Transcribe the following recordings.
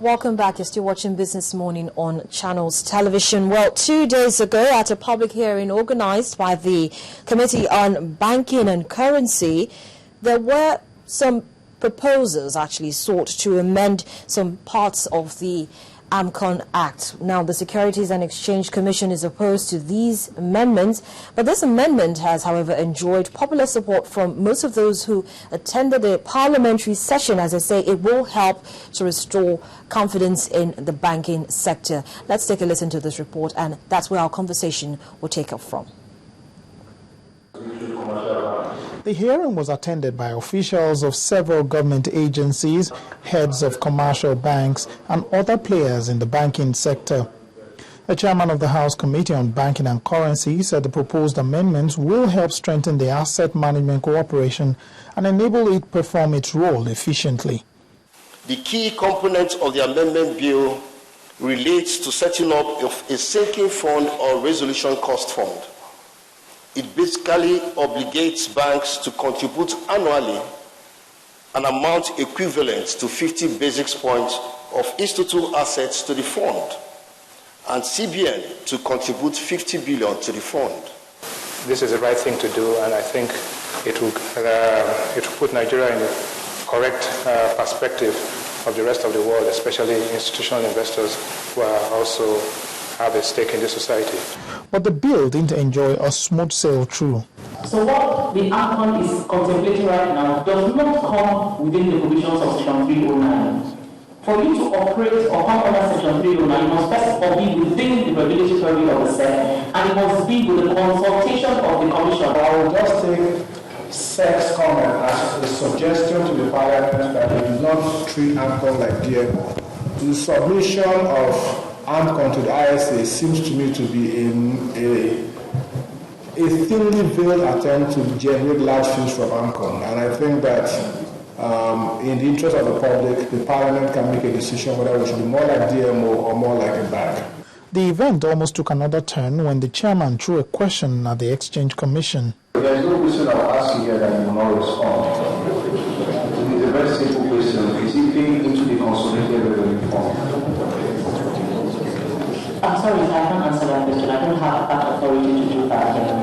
Welcome back. You're still watching Business Morning on Channels Television. Well, 2 days ago, at a public hearing organized by the Committee on Banking and Currency, there were some proposals actually sought to amend some parts of the AMCON Act. Now, the Securities and Exchange Commission is opposed to these amendments, but this amendment has, however, enjoyed popular support from most of those who attended the parliamentary session. As I say, it will help to restore confidence in the banking sector. Let's take a listen to this report, and that's where our conversation will take up from. The hearing was attended by officials of several government agencies, heads of commercial banks, and other players in the banking sector. The chairman of the House Committee on Banking and Currency said the proposed amendments will help strengthen the asset management cooperation and enable it to perform its role efficiently. The key component of the amendment bill relates to setting up a sinking fund or resolution cost fund. It basically obligates banks to contribute annually an amount equivalent to 50 basis points of institutional assets to the fund, and CBN to contribute 50 billion to the fund. This is the right thing to do, and I think it will put Nigeria in the correct perspective of the rest of the world, especially institutional investors who are also have a stake in this society. But the bill didn't enjoy a smooth sail through. So what the AMCON is contemplating right now does not come within the provisions of Section 309. For you to operate or come under Section 309, you must first of all be within the regulatory period of the SEC, and it must be with the consultation of the Commission. I will just take SEC's comment as a suggestion to the Parliament that we do not treat AMCON like GMO. The submission of AMCON to the ISA seems to me to be a thinly veiled attempt to generate large fees from AMCON, and I think that in the interest of the public, the Parliament can make a decision whether we should be more like DMO or more like a bank. The event almost took another turn when the chairman threw a question at the Exchange Commission. There is no question I will ask you here that you will not respond. It is a very simple question. Is it paying into the consolidated revenue fund? I'm sorry, I can't answer that question. I don't have that authority to do that here.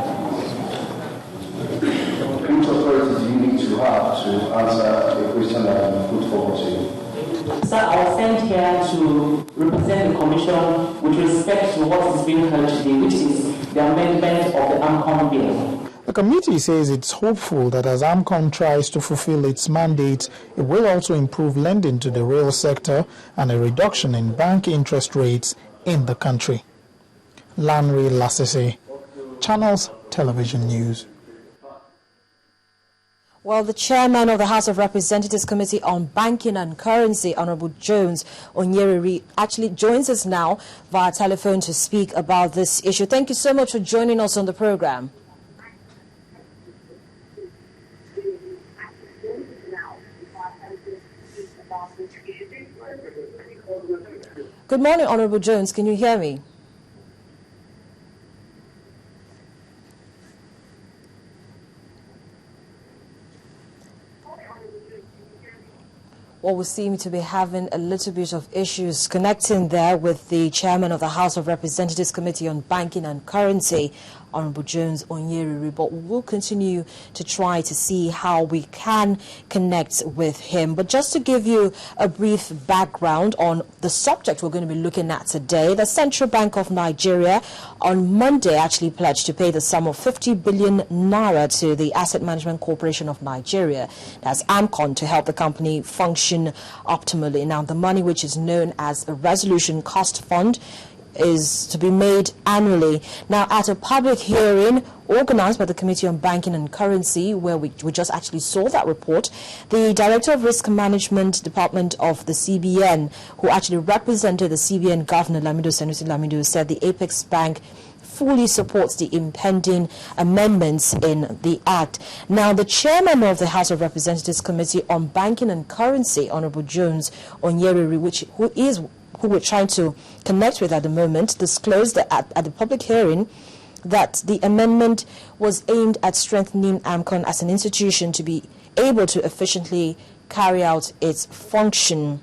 Which authority do you need to have to answer a question that I put forward to you? Sir, I was sent here to represent the Commission with respect to what is being heard today, which is the amendment of the AMCON bill. The committee says it's hopeful that as AMCON tries to fulfill its mandate, it will also improve lending to the real sector and a reduction in bank interest rates in the country. Lanre Lasese, Channels Television News. Well, the chairman of the House of Representatives Committee on Banking and Currency, Honorable Jones Onyereri, actually joins us now via telephone to speak about this issue. Thank you so much for joining us on the program. Good morning, Honorable Jones. Can you hear me? Well, we seem to be having a little bit of issues connecting there with the chairman of the House of Representatives Committee on Banking and Currency, Honorable Jones Onyereri, but we will continue to try to see how we can connect with him. But just to give you a brief background on the subject we're going to be looking at today, the Central Bank of Nigeria on Monday actually pledged to pay the sum of 50 billion naira to the Asset Management Corporation of Nigeria, that's AMCON, to help the company function optimally. Now, the money, which is known as a resolution cost fund, is to be made annually. Now, at a public hearing organized by the Committee on Banking and Currency, where we just actually saw that report, the Director of Risk Management Department of the CBN, who actually represented the CBN Governor, Lamido Sanusi Lamido, said the Apex Bank fully supports the impending amendments in the Act. Now, the chairman of the House of Representatives Committee on Banking and Currency, Honorable Jones Onyereri, who we're trying to connect with at the moment, disclosed that at the public hearing that the amendment was aimed at strengthening AMCON as an institution to be able to efficiently carry out its function.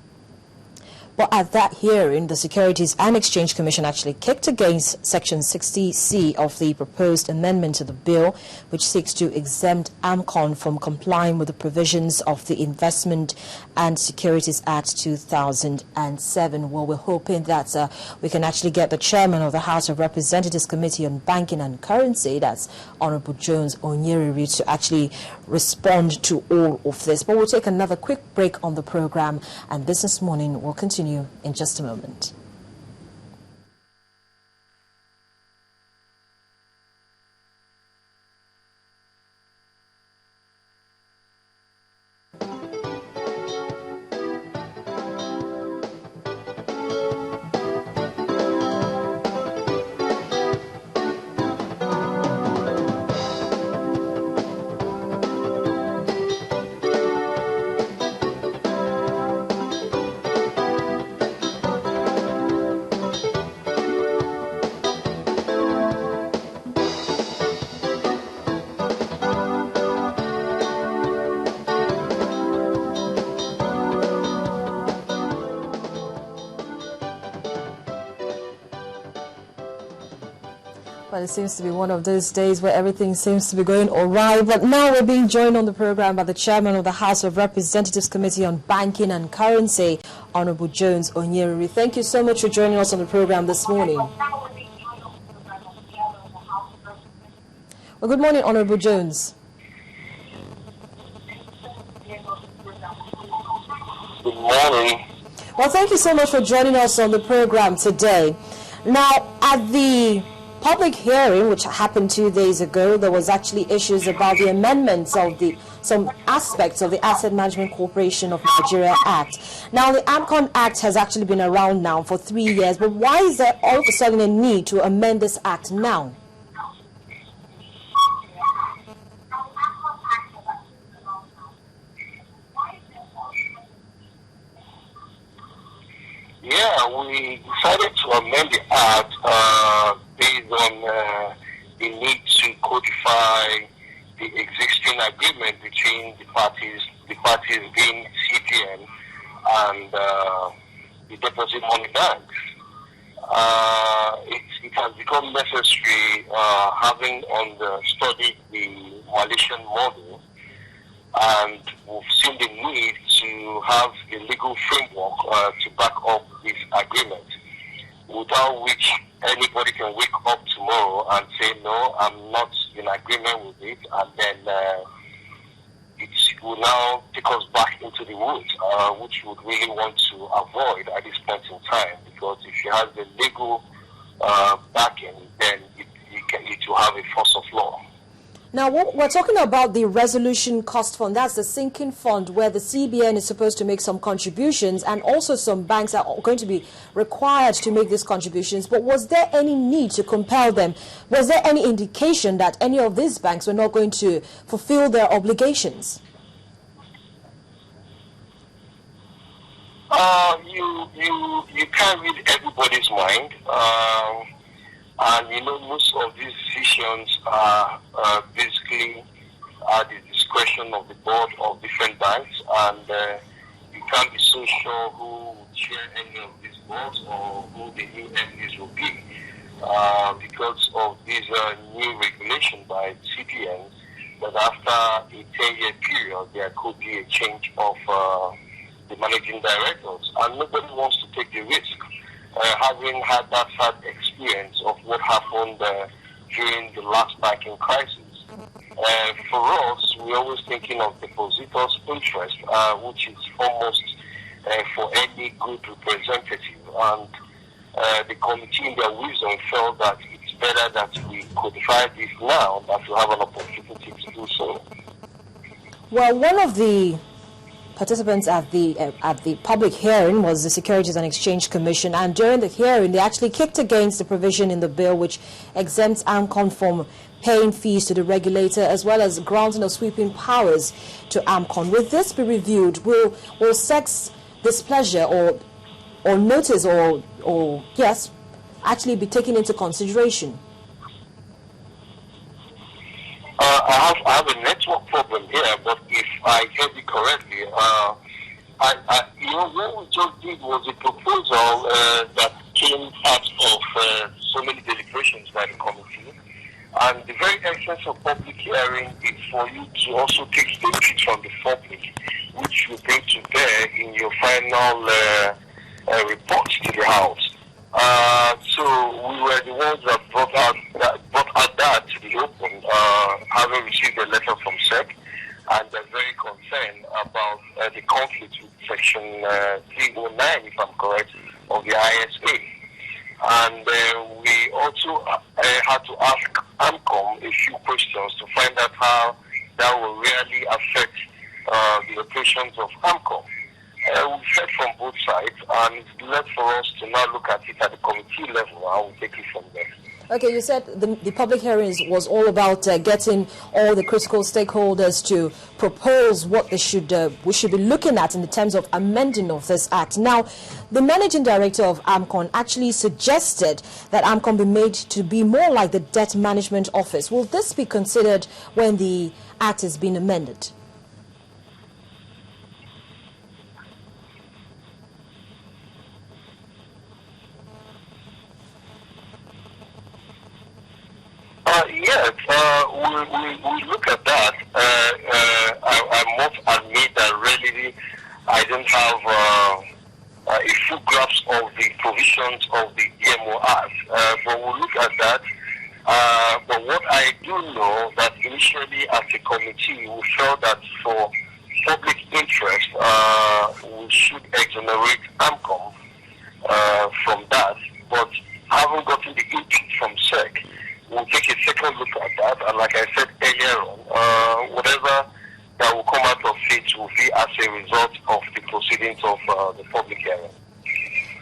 But at that hearing, the Securities and Exchange Commission actually kicked against Section 60C of the proposed amendment to the bill, which seeks to exempt AMCON from complying with the provisions of the Investment and Securities Act 2007. Well, we're hoping that we can actually get the chairman of the House of Representatives Committee on Banking and Currency, that's Honorable Jones Onyereri, to actually respond to all of this. But we'll take another quick break on the program, and Business Morning will continue in just a moment. Well, it seems to be one of those days where everything seems to be going all right. But now we're being joined on the program by the chairman of the House of Representatives Committee on Banking and Currency, Honorable Jones Onyereri. Thank you so much for joining us on the program this morning. Well, good morning, Honorable Jones. Good morning. Well, thank you so much for joining us on the program today. Now, at the public hearing, which happened 2 days ago, there was actually issues about the amendments of some aspects of the Asset Management Corporation of Nigeria Act. Now, the AMCON Act has actually been around now for 3 years, but why is there all of a sudden a need to amend this act now? Yeah, we decided to amend the act based on the need to codify the existing agreement between the parties being CPN and the deposit money banks. It has become necessary, having studied the Malaysian model, and we've seen the need to have a legal framework to back up this agreement, without which anybody can wake up tomorrow and say, no, I'm not in agreement with it, and then it will now take us back into the woods, which we would really want to avoid at this point in time, because if you have the legal backing, then it will have a force of law. Now, we're talking about the Resolution Cost Fund. That's the sinking fund where the CBN is supposed to make some contributions, and also some banks are going to be required to make these contributions. But was there any need to compel them? Was there any indication that any of these banks were not going to fulfill their obligations? You can't read everybody's mind. And most of these decisions are basically at the discretion of the board of different banks, and you can't be so sure who will chair any of these boards or who the new MDs will be, because of this new regulation by CPN, that after a 10-year period there could be a change of the managing directors, and nobody wants to take the risk. Having had that sad experience of what happened during the last banking crisis. For us, we're always thinking of depositors' interest, which is foremost for any good representative. And the committee, in their wisdom, felt that it's better that we codify this now than to have an opportunity to do so. Well, one of the participants at the public hearing was the Securities and Exchange Commission, and during the hearing they actually kicked against the provision in the bill which exempts AMCON from paying fees to the regulator, as well as granting of sweeping powers to AMCON. Will this be reviewed? Will SEC's displeasure or notice or yes actually be taken into consideration? I have a network problem here, but if I heard you correctly, what we just did was a proposal that came out of so many deliberations by the committee. And the very essence of public hearing is for you to also take statements from the public, which you bring to bear in your final report to the House. So we were the ones that brought out that to the open, having received a letter from SEC, and they're very concerned about the conflict with Section 309, if I'm correct, of the ISA. And we also had to ask AMCON a few questions to find out how that will really affect the operations of AMCON. We've heard from both sides, and it's left for us to now look at it at the committee level, and we'll take it from there. Okay, you said the public hearings was all about getting all the critical stakeholders to propose what they we should be looking at in the terms of amending of this act. Now, the managing director of AMCON actually suggested that AMCON be made to be more like the debt management office. Will this be considered when the act is being amended? Yes, we look at that. I must admit that really I don't have a full grasp of the provisions of the DMO Act, but we'll look at that. But what I do know that initially as a committee we felt that for public interest we should exonerate AMCON from that, but having gotten the input from SEC, we'll take a second look at that, and like I said earlier on, whatever that will come out of it will be as a result of the proceedings of the public hearing.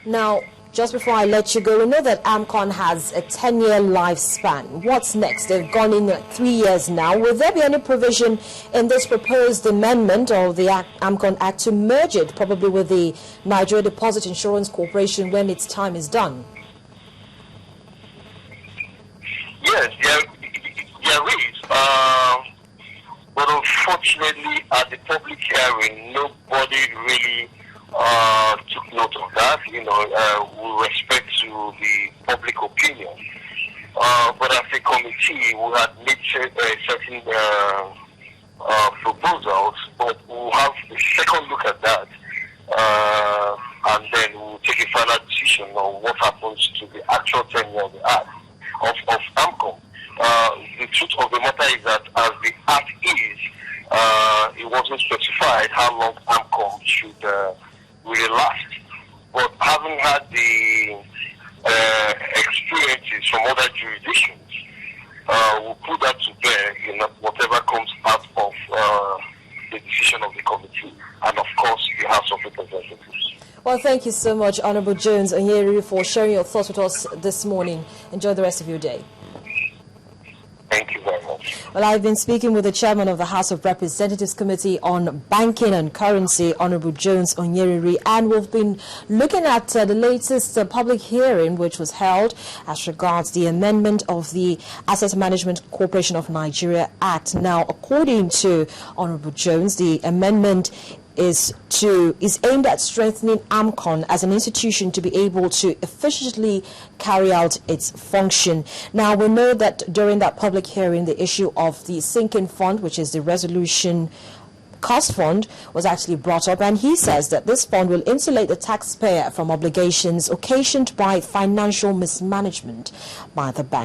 Now, just before I let you go, we know that AMCON has a 10-year lifespan. What's next? They've gone in 3 years now. Will there be any provision in this proposed amendment of the AMCON Act to merge it probably with the Nigeria Deposit Insurance Corporation when its time is done? Yes, there is. But unfortunately, at the public hearing, nobody really took note of that, with respect to the public opinion. But as a committee, we had made certain proposals, but we'll have a second look at that, and then we'll take a final decision on what happens to the actual tenure of the Act. Of AMCON. The truth of the matter is that as the Act is, it wasn't specified how long AMCON should really last. But having had the experiences from other jurisdictions, we'll put that to bear in whatever comes out of the decision of the committee and of course the House of Representatives. Well, thank you so much, Honorable Jones Onyereri, for sharing your thoughts with us this morning. Enjoy the rest of your day. Thank you very much. Well, I've been speaking with the chairman of the House of Representatives Committee on Banking and Currency, Honorable Jones Onyereri, and we've been looking at the latest public hearing which was held as regards the amendment of the Asset Management Corporation of Nigeria Act. Now, according to Honorable Jones, the amendment is aimed at strengthening AMCON as an institution to be able to efficiently carry out its function. Now, we know that during that public hearing, the issue of the sinking fund, which is the resolution cost fund, was actually brought up, and he says that this fund will insulate the taxpayer from obligations occasioned by financial mismanagement by the bank.